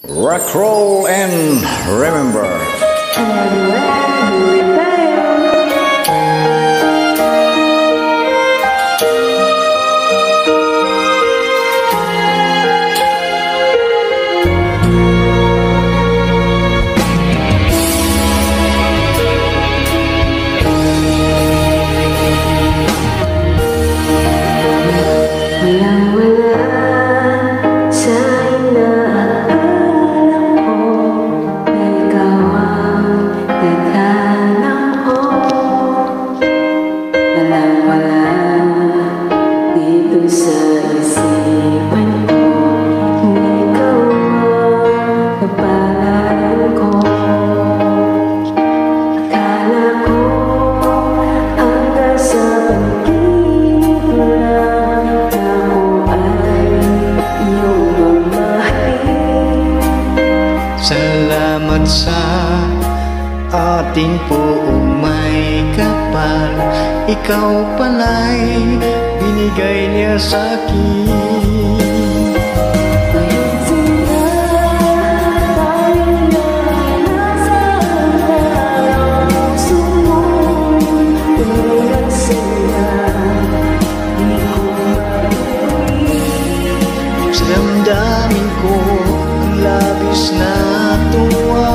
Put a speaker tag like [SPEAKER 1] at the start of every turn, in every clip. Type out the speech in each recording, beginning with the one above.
[SPEAKER 1] Rock, roll, and remember.
[SPEAKER 2] And everywhere we repair.
[SPEAKER 3] Salamat sa ating poong may kapal. Ikaw pala'y binigay niya sa akin. Sa damdamin ko ang labis na tuwa.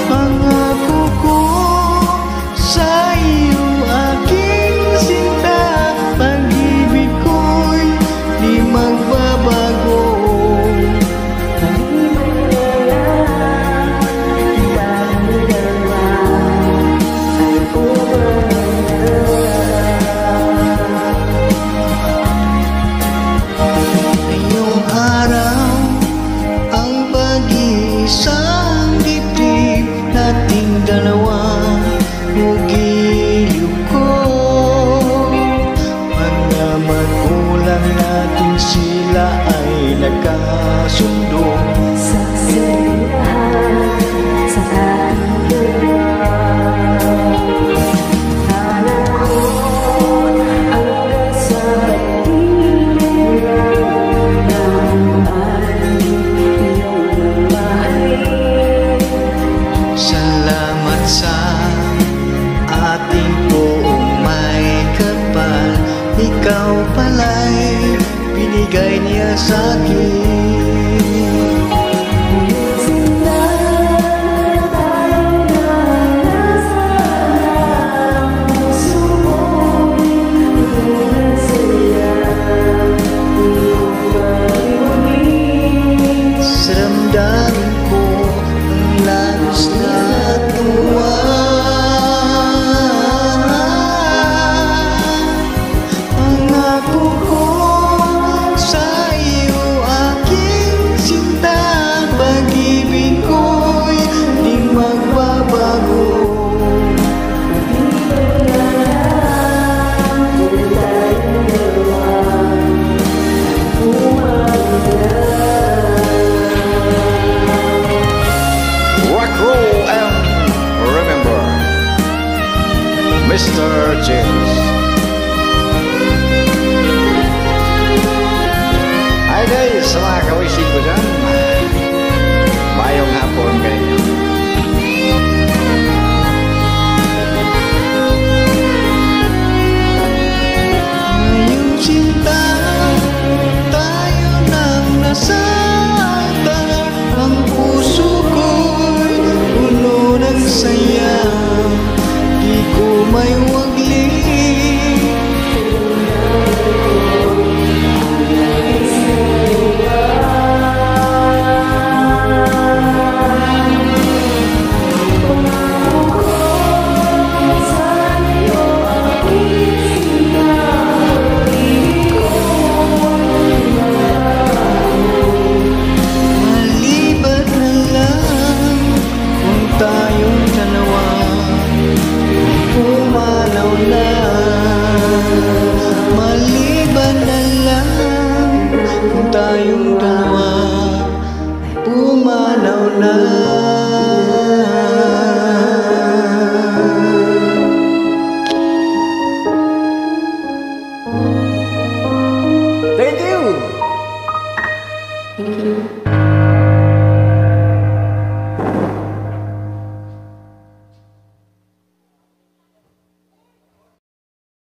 [SPEAKER 3] Pangako ko sa iyo aking sinta, pag-ibig ko'y di magbabago. Isang dibdib nating dalawa, mugiliw ko. Mga magulang natin sila ay nagkasundo.
[SPEAKER 2] Saksi lahat sa ating dalawa. Alam ko hanggang sa pag-ibig lang ay iyong namahalin.
[SPEAKER 3] Salamat sa ating poong may kapal. Ikaw pala'y binigay niya sa akin. Sa damdamin ko ang labis na tuwa. Pangako ko sa iyo aking sinta, pag-ibig ko'y di magbabago.
[SPEAKER 1] Rock, roll, and remember. Mr. James. Hi guys, sa mga kawisig ko dyan. Mayong hapon kayo.
[SPEAKER 3] Ngayong sinta, tayo nang nasaktan. Ang puso ko'y puno ng saya, di ko may wagli. Maliban na lang kung tayong dalawa pumanaw na. Maliban na lang kung tayong dalawa pumanaw na.